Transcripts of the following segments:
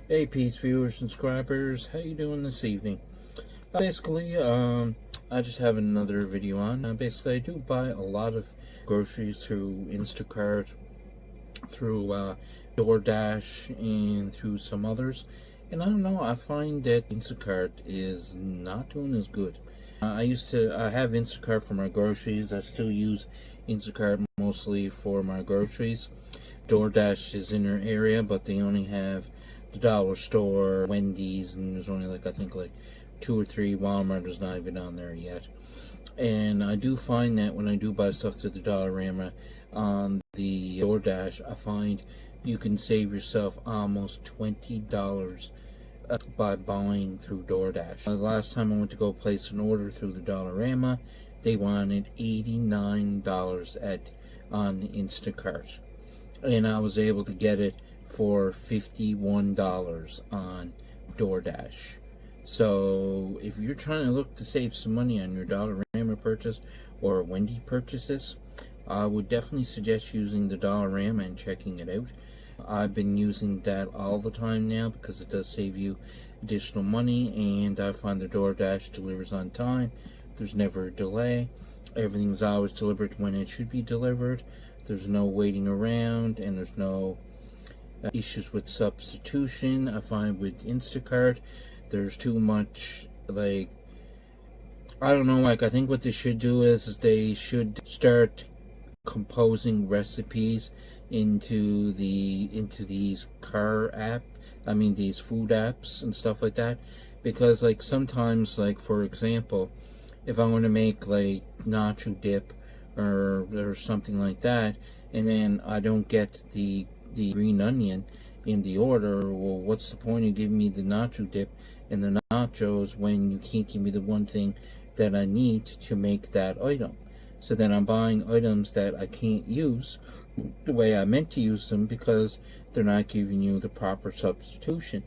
Hey, peace viewers, subscribers, how you doing this evening? Basically, I just have another video on. Basically, I do buy a lot of groceries through Instacart, through DoorDash, and through some others. And I don't know, I find that Instacart is not doing as good. I have Instacart for my groceries. I still use Instacart mostly for my groceries. DoorDash is in their area, but they only have the dollar store, Wendy's, and there's only I think 2 or 3. Walmart is not even on there yet. And I do find that when I do buy stuff through the Dollarama on the DoorDash, I find you can save yourself almost $20 by buying through DoorDash. The last time I went to go place an order through the Dollarama, they wanted $89 on Instacart, and I was able to get it for $51 on DoorDash. So if you're trying to look to save some money on your Dollarama purchase or Wendy purchases, I would definitely suggest using the Dollarama and checking it out. I've been using that all the time now because it does save you additional money, and I find the DoorDash delivers on time. There's never a delay. Everything's always delivered when it should be delivered. There's no waiting around, and there's no issues with substitution. I find with Instacart, there's too much, I don't know, I think what they should do is they should start composing recipes into these these food apps and stuff like that, because sometimes, for example, if I want to make nacho dip or something like that, and then I don't get the green onion in the order, well, what's the point of giving me the nacho dip and the nachos when you can't give me the one thing that I need to make that item? So then I'm buying items that I can't use the way I meant to use them because they're not giving you the proper substitution.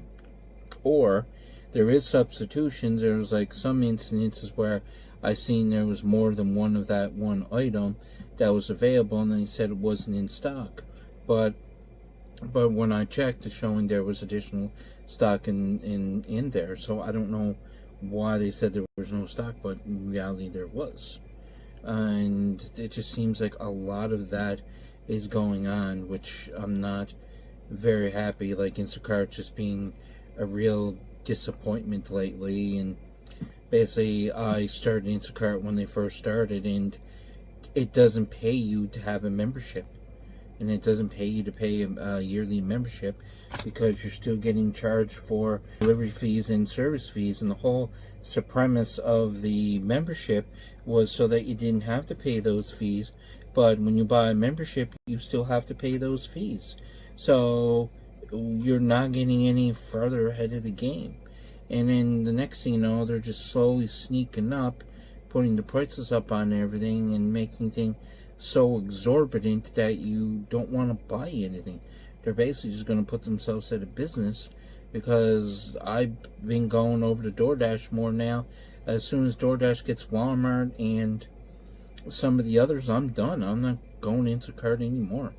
Or there is substitutions. There's some instances where I seen there was more than one of that one item that was available, and they said it wasn't in stock. But when I checked, it's showing there was additional stock in there. So I don't know why they said there was no stock, but in reality there was. And it just seems like a lot of that is going on, which I'm not very happy. Instacart just being a real disappointment lately. And basically, I started Instacart when they first started, and it doesn't pay you to have a membership. And it doesn't pay you to pay a yearly membership because you're still getting charged for delivery fees and service fees. And the whole premise of the membership was so that you didn't have to pay those fees. But when you buy a membership, you still have to pay those fees. So you're not getting any further ahead of the game. And then the next thing you know, they're just slowly sneaking up, putting the prices up on everything and making things so exorbitant that you don't want to buy anything. They're basically just going to put themselves out of business, because I've been going over to DoorDash more now. As soon as DoorDash gets Walmart and some of the others, I'm done. I'm not going into Instacart anymore.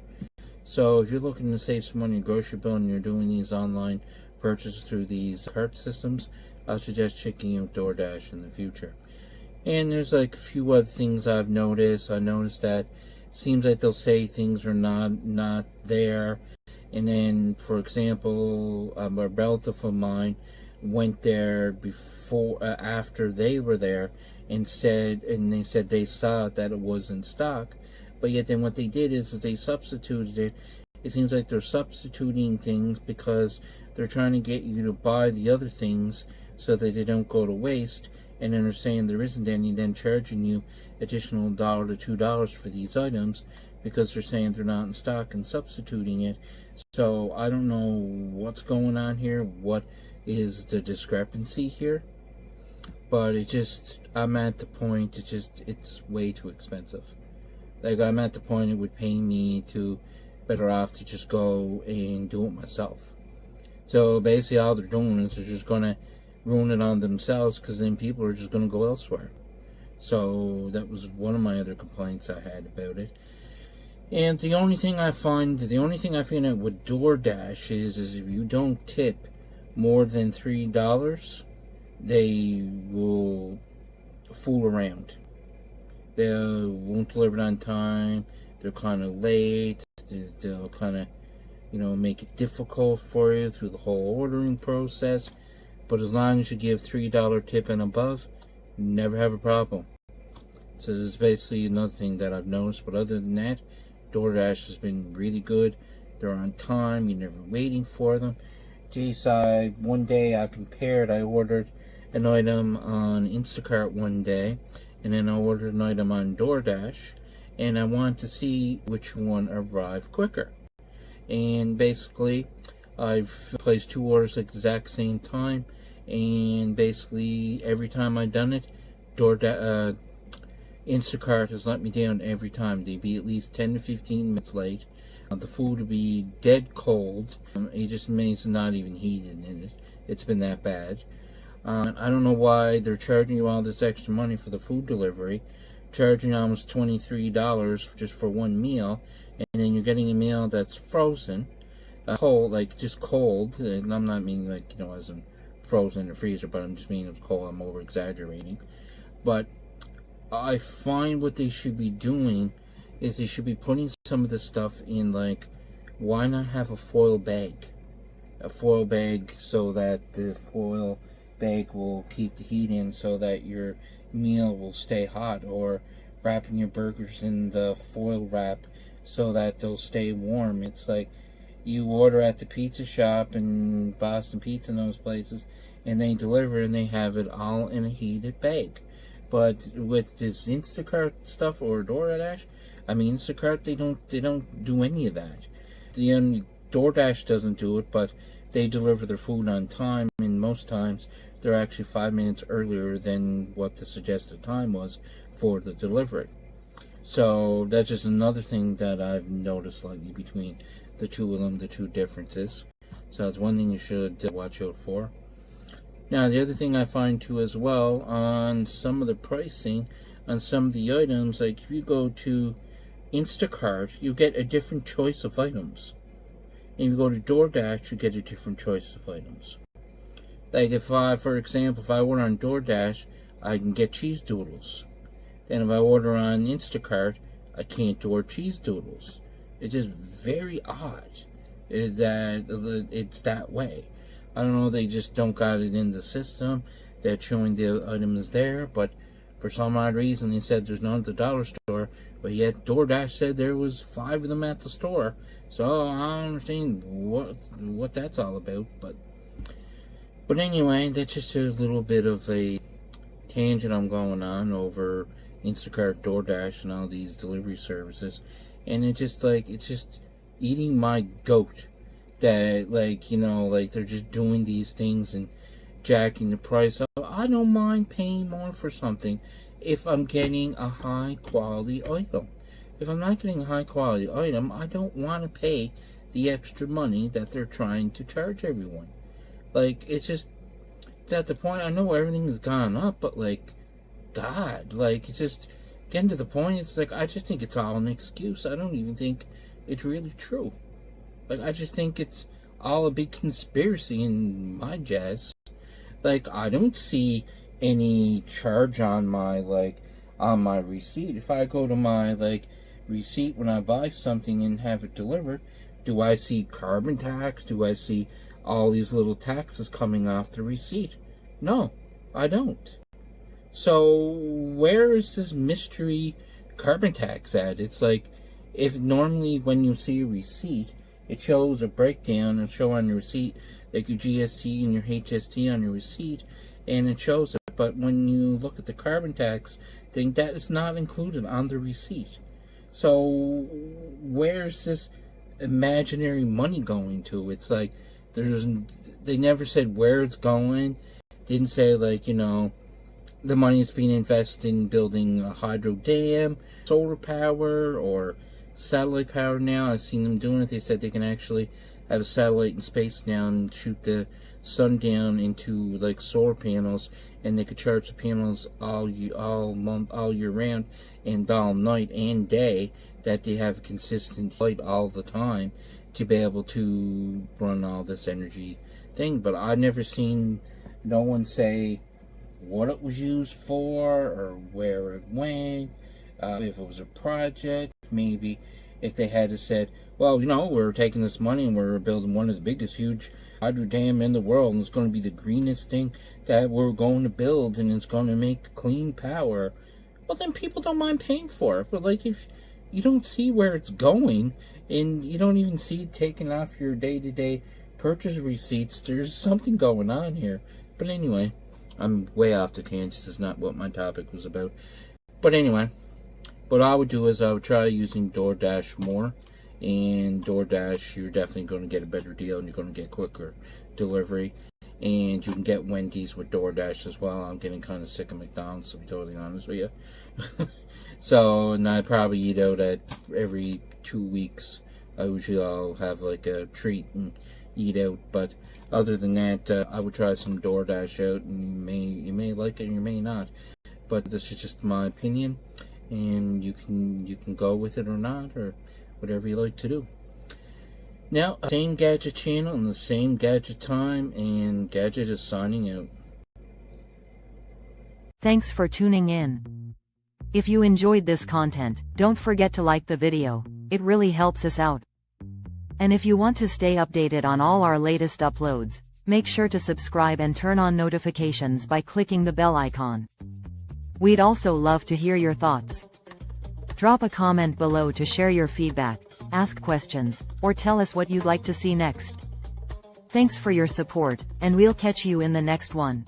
So if you're looking to save some money on your grocery bill and you're doing these online purchases through these cart systems, I suggest checking out DoorDash in the future. And there's a few other things I've noticed. I noticed that it seems like they'll say things are not there. And then, for example, a relative of mine went there after they were there, and they said they saw that it was in stock. But yet then what they did is they substituted it. It seems like they're substituting things because they're trying to get you to buy the other things so that they don't go to waste. And then they're saying there isn't any, then charging you additional $1 to $2 for these items because they're saying they're not in stock and substituting it. So I don't know what's going on here. What is the discrepancy here? But I'm at the point, it's way too expensive. I'm at the point it would pay me better off to just go and do it myself. So basically all they're doing is they're just going to ruin it on themselves, because then people are just going to go elsewhere. So that was one of my other complaints I had about it. And the only thing I find out with DoorDash is if you don't tip more than $3, they will fool around. They won't deliver it on time. They're kind of late. They'll kind of, make it difficult for you through the whole ordering process. But as long as you give $3 tip and above, you never have a problem. So this is basically another thing that I've noticed. But other than that, DoorDash has been really good. They're on time. You're never waiting for them. Geez, one day I ordered an item on Instacart one day, and then I ordered an item on DoorDash, and I wanted to see which one arrived quicker. And basically, I've placed 2 orders at the exact same time, and basically every time I've done it, Instacart has let me down every time. They'd be at least 10 to 15 minutes late. The food would be dead cold. It just means not even heated in it. It's been that bad. I don't know why they're charging you all this extra money for the food delivery, charging almost $23 just for one meal, and then you're getting a meal that's frozen, cold, like just cold. And I'm not meaning like, as in frozen in the freezer, but I'm just meaning it's cold. I'm over exaggerating. But I find what they should be doing is they should be putting some of this stuff in, like, why not have a foil bag? A foil bag so that the foil bag will keep the heat in so that your meal will stay hot, or wrapping your burgers in the foil wrap so that they'll stay warm. It's like you order at the pizza shop and Boston Pizza and those places, and they deliver and they have it all in a heated bag. But with this Instacart stuff or DoorDash, Instacart, they don't do any of that. The DoorDash doesn't do it, but they deliver their food on time, and most times they're actually 5 minutes earlier than what the suggested time was for the delivery. So that's just another thing that I've noticed slightly between the two of them, the two differences. So that's one thing you should watch out for. Now, the other thing I find too as well, on some of the pricing on some of the items, like if you go to Instacart, you get a different choice of items. And if you go to DoorDash, you get a different choice of items. Like for example, if I order on DoorDash, I can get cheese doodles. Then if I order on Instacart, I can't order cheese doodles. It's just very odd that it's that way. I don't know, they just don't got it in the system that showing the item is there, but for some odd reason they said there's none at the dollar store, but yet DoorDash said there was 5 of them at the store. So I don't understand what that's all about, but anyway, that's just a little bit of a tangent I'm going on over Instacart, DoorDash, and all these delivery services, and it's just eating my goat that they're just doing these things and jacking the price up. I don't mind paying more for something if I'm getting a high quality item. If I'm not getting a high quality item, I don't want to pay the extra money that they're trying to charge everyone. It's just at the point, I know everything has gone up, but God, it's just getting to the point, it's I just think it's all an excuse. I don't even think it's really true. I just think it's all a big conspiracy in my jazz. I don't see any charge on my receipt. If I go to my receipt when I buy something and have it delivered, do I see carbon tax? Do I see all these little taxes coming off the receipt? No, I don't. So where is this mystery carbon tax at? It's if normally when you see a receipt, it shows a breakdown and show on your receipt, like your GST and your HST on your receipt, and it shows it. But when you look at the carbon tax thing, that is not included on the receipt. So where's this imaginary money going to? It's they never said where it's going. Didn't say the money is being invested in building a hydro dam, solar power, or satellite power now. I've seen them doing it. They said they can actually have a satellite in space now and shoot the sun down into solar panels, and they could charge the panels all year round and all night and day, that they have consistent light all the time to be able to run all this energy thing. But I've never seen no one say what it was used for or where it went. If it was a project, maybe if they had said, well, we're taking this money and we're building one of the biggest huge hydro dam in the world, and it's going to be the greenest thing that we're going to build, and it's going to make clean power. Well, then people don't mind paying for it. But like, if you don't see where it's going, and you don't even see it taken off your day-to-day purchase receipts, there's something going on here. But anyway, I'm way off the tangent. This is not what my topic was about. But anyway, what I would do is I would try using DoorDash more. And DoorDash, you're definitely going to get a better deal, and you're going to get quicker delivery. And you can get Wendy's with DoorDash as well. I'm getting kind of sick of McDonald's, to be totally honest with you. So, and I probably eat out at every 2 weeks. I'll have like a treat and eat out. But other than that, I would try some DoorDash out, and you may like it and you may not. But this is just my opinion, and you can go with it or not, or whatever you like to do. Now, same Gadget channel and the same Gadget time, and Gadget is signing out. Thanks for tuning in. If you enjoyed this content, don't forget to like the video. It really helps us out. And if you want to stay updated on all our latest uploads, make sure to subscribe and turn on notifications by clicking the bell icon. We'd also love to hear your thoughts. Drop a comment below to share your feedback, ask questions, or tell us what you'd like to see next. Thanks for your support, and we'll catch you in the next one.